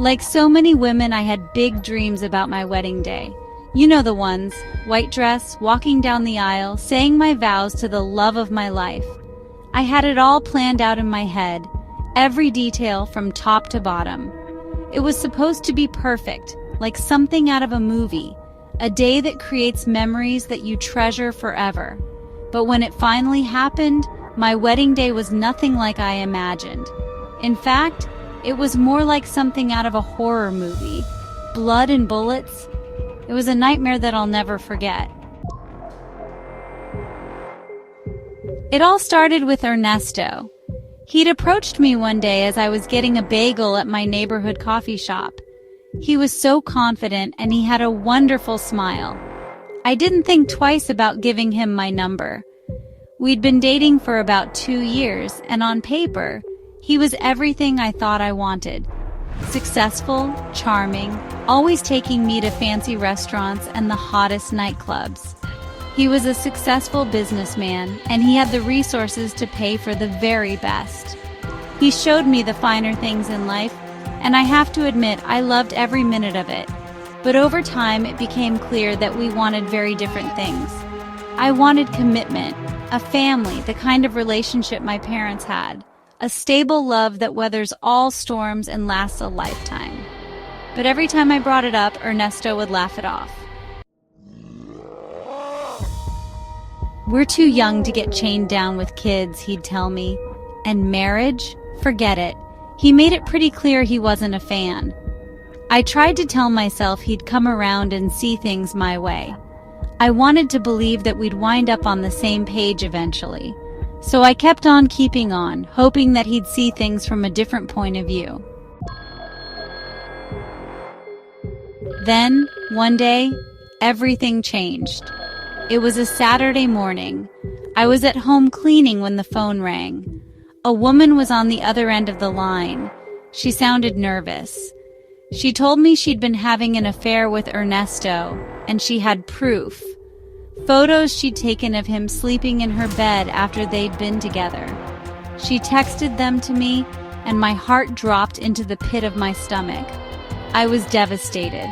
Like so many women, I had big dreams about my wedding day. You know the ones: white dress, walking down the aisle, saying my vows to the love of my life. I had it all planned out in my head, every detail from top to bottom. It was supposed to be perfect, like something out of a movie, a day that creates memories that you treasure forever. But when it finally happened, my wedding day was nothing like I imagined. In fact, it was more like something out of a horror movie. Blood and bullets. It was a nightmare that I'll never forget. It all started with Ernesto. He'd approached me one day as I was getting a bagel at my neighborhood coffee shop. He was so confident and he had a wonderful smile. I didn't think twice about giving him my number. We'd been dating for about 2 years, and on paper, he was everything I thought I wanted. Successful, charming, always taking me to fancy restaurants and the hottest nightclubs. He was a successful businessman, and he had the resources to pay for the very best. He showed me the finer things in life, and I have to admit I loved every minute of it. But over time, it became clear that we wanted very different things. I wanted commitment, a family, the kind of relationship my parents had, a stable love that weathers all storms and lasts a lifetime. But every time I brought it up, Ernesto would laugh it off. "We're too young to get chained down with kids," he'd tell me. "And marriage? Forget it." He made it pretty clear he wasn't a fan. I tried to tell myself he'd come around and see things my way. I wanted to believe that we'd wind up on the same page eventually. So I kept on keeping on, hoping that he'd see things from a different point of view. Then, one day, everything changed. It was a Saturday morning. I was at home cleaning when the phone rang. A woman was on the other end of the line. She sounded nervous. She told me she'd been having an affair with Ernesto, and she had proof. Photos she'd taken of him sleeping in her bed after they'd been together. She texted them to me, and my heart dropped into the pit of my stomach. I was devastated.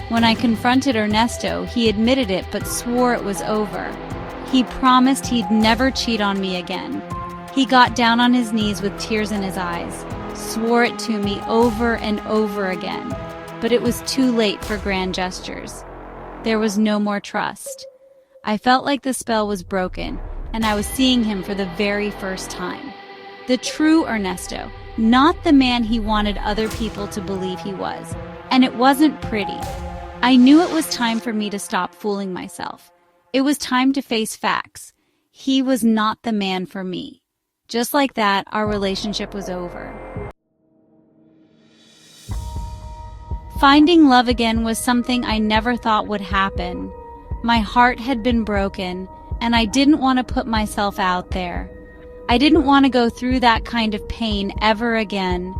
When I confronted Ernesto, he admitted it but swore it was over. He promised he'd never cheat on me again. He got down on his knees with tears in his eyes, swore it to me over and over again. But it was too late for grand gestures. There was no more trust. I felt like the spell was broken, and I was seeing him for the very first time. The true Ernesto, not the man he wanted other people to believe he was. And it wasn't pretty. I knew it was time for me to stop fooling myself. It was time to face facts. He was not the man for me. Just like that, our relationship was over. Finding love again was something I never thought would happen. My heart had been broken, and I didn't want to put myself out there. I didn't want to go through that kind of pain ever again.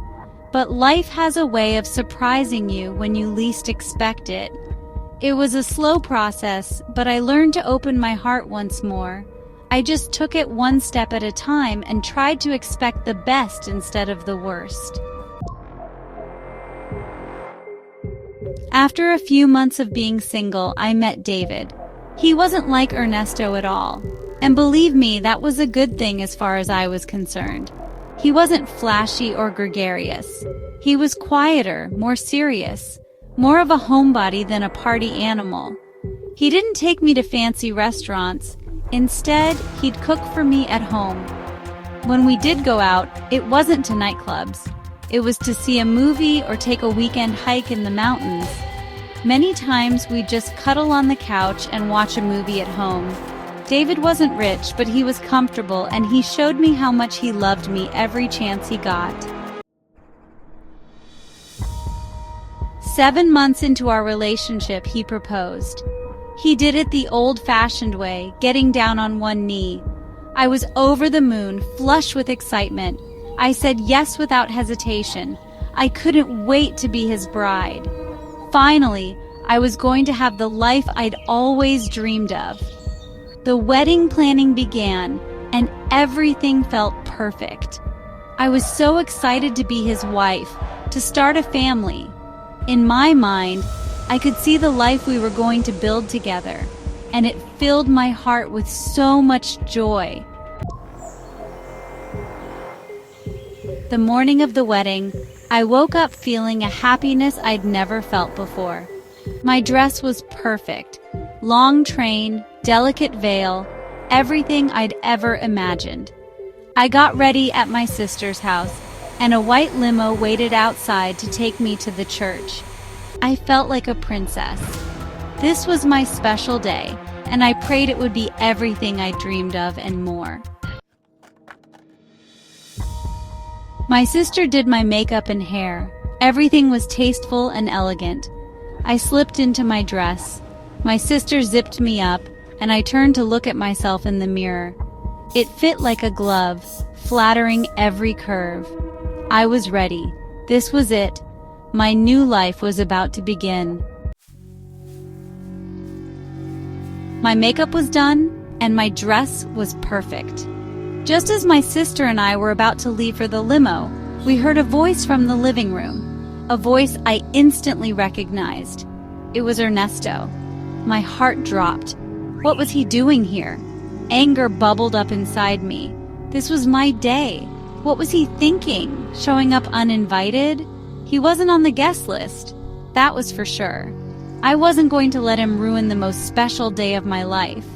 But life has a way of surprising you when you least expect it. It was a slow process, but I learned to open my heart once more. I just took it one step at a time and tried to expect the best instead of the worst. After a few months of being single, I met David. He wasn't like Ernesto at all. And believe me, that was a good thing as far as I was concerned. He wasn't flashy or gregarious. He was quieter, more serious, more of a homebody than a party animal. He didn't take me to fancy restaurants. Instead, he'd cook for me at home. When we did go out, it wasn't to nightclubs. It was to see a movie or take a weekend hike in the mountains. Many times we'd just cuddle on the couch and watch a movie at home. David wasn't rich, but he was comfortable, and he showed me how much he loved me every chance he got. 7 months into our relationship, he proposed. He did it the old-fashioned way, getting down on one knee. I was over the moon, flush with excitement. I said yes without hesitation. I couldn't wait to be his bride. Finally, I was going to have the life I'd always dreamed of. The wedding planning began, and everything felt perfect. I was so excited to be his wife, to start a family. In my mind, I could see the life we were going to build together, and it filled my heart with so much joy. The morning of the wedding, I woke up feeling a happiness I'd never felt before. My dress was perfect. Long train, delicate veil, everything I'd ever imagined. I got ready at my sister's house, and a white limo waited outside to take me to the church. I felt like a princess. This was my special day, and I prayed it would be everything I dreamed of and more. My sister did my makeup and hair. Everything was tasteful and elegant. I slipped into my dress. My sister zipped me up, and I turned to look at myself in the mirror. It fit like a glove, flattering every curve. I was ready. This was it. My new life was about to begin. My makeup was done, and my dress was perfect. Just as my sister and I were about to leave for the limo, we heard a voice from the living room, a voice I instantly recognized. It was Ernesto. My heart dropped. What was he doing here? Anger bubbled up inside me. This was my day. What was he thinking? Showing up uninvited? He wasn't on the guest list. That was for sure. I wasn't going to let him ruin the most special day of my life.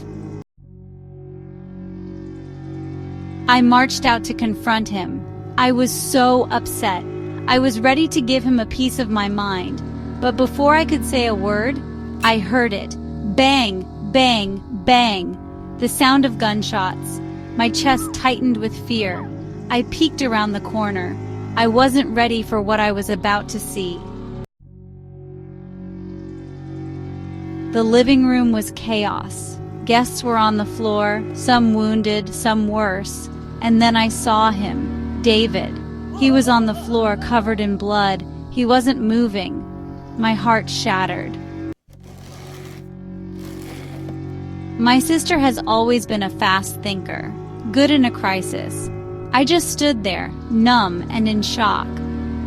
I marched out to confront him. I was so upset. I was ready to give him a piece of my mind. But before I could say a word, I heard it. Bang, bang, bang. The sound of gunshots. My chest tightened with fear. I peeked around the corner. I wasn't ready for what I was about to see. The living room was chaos. Guests were on the floor, some wounded, some worse. And then I saw him, David. He was on the floor covered in blood. He wasn't moving. My heart shattered. My sister has always been a fast thinker, good in a crisis. I just stood there, numb and in shock.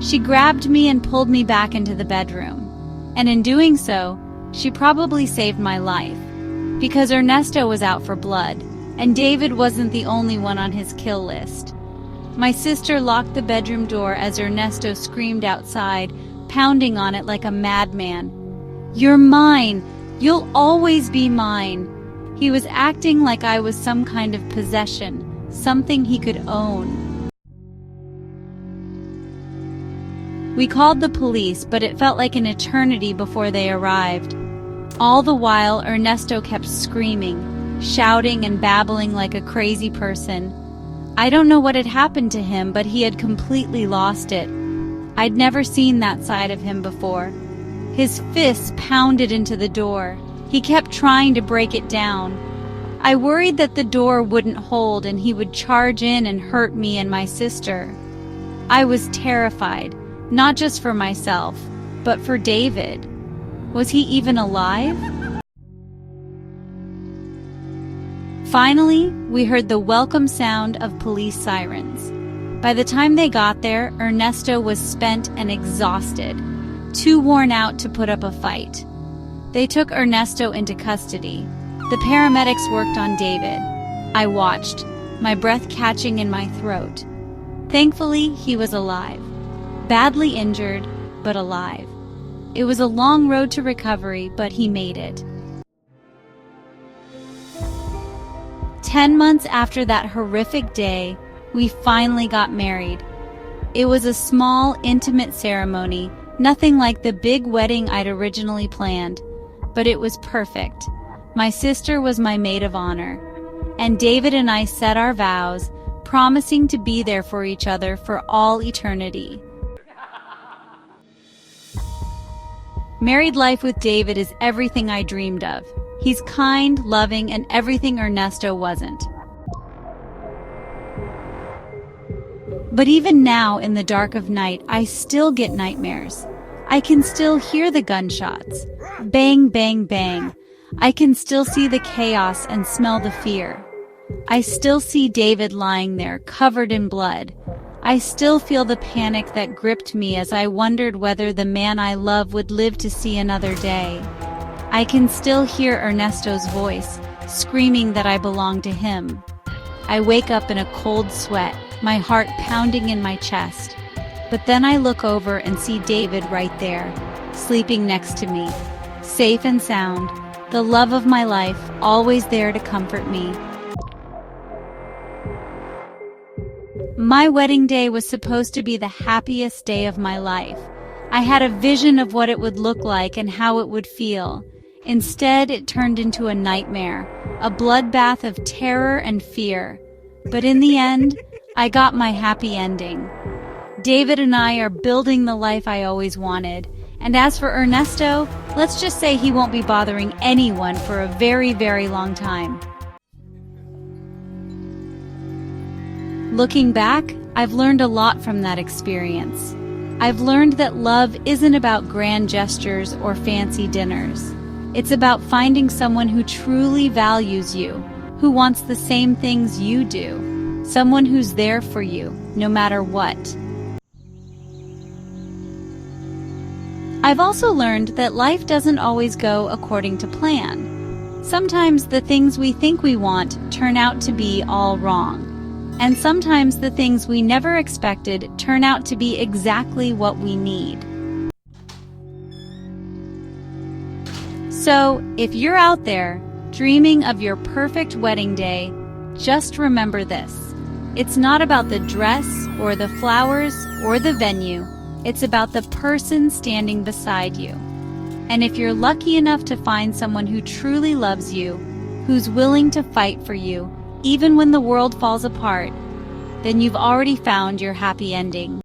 She grabbed me and pulled me back into the bedroom. And in doing so, she probably saved my life. Because Ernesto was out for blood, and David wasn't the only one on his kill list. My sister locked the bedroom door as Ernesto screamed outside, pounding on it like a madman. "You're mine! You'll always be mine!" He was acting like I was some kind of possession, something he could own. We called the police, but it felt like an eternity before they arrived. All the while, Ernesto kept screaming, shouting and babbling like a crazy person. I don't know what had happened to him, but he had completely lost it. I'd never seen that side of him before. His fists pounded into the door. He kept trying to break it down. I worried that the door wouldn't hold and he would charge in and hurt me and my sister. I was terrified, not just for myself, but for David. Was he even alive? Finally, we heard the welcome sound of police sirens. By the time they got there, Ernesto was spent and exhausted, too worn out to put up a fight. They took Ernesto into custody. The paramedics worked on David. I watched, my breath catching in my throat. Thankfully, he was alive. Badly injured, but alive. It was a long road to recovery, but he made it. 10 months after that horrific day, we finally got married. It was a small, intimate ceremony, nothing like the big wedding I'd originally planned, but it was perfect. My sister was my maid of honor, and David and I said our vows, promising to be there for each other for all eternity. Married life with David is everything I dreamed of. He's kind, loving, and everything Ernesto wasn't. But even now, in the dark of night, I still get nightmares. I can still hear the gunshots. Bang, bang, bang. I can still see the chaos and smell the fear. I still see David lying there, covered in blood. I still feel the panic that gripped me as I wondered whether the man I love would live to see another day. I can still hear Ernesto's voice, screaming that I belong to him. I wake up in a cold sweat, my heart pounding in my chest. But then I look over and see David right there, sleeping next to me, safe and sound, the love of my life, always there to comfort me. My wedding day was supposed to be the happiest day of my life. I had a vision of what it would look like and how it would feel. Instead, it turned into a nightmare, a bloodbath of terror and fear. But in the end, I got my happy ending. David and I are building the life I always wanted. And as for Ernesto, let's just say he won't be bothering anyone for a very, very long time. Looking back, I've learned a lot from that experience. I've learned that love isn't about grand gestures or fancy dinners. It's about finding someone who truly values you, who wants the same things you do, someone who's there for you, no matter what. I've also learned that life doesn't always go according to plan. Sometimes the things we think we want turn out to be all wrong. And sometimes the things we never expected turn out to be exactly what we need. So, if you're out there dreaming of your perfect wedding day, just remember this. It's not about the dress or the flowers or the venue. It's about the person standing beside you. And if you're lucky enough to find someone who truly loves you, who's willing to fight for you, even when the world falls apart, then you've already found your happy ending.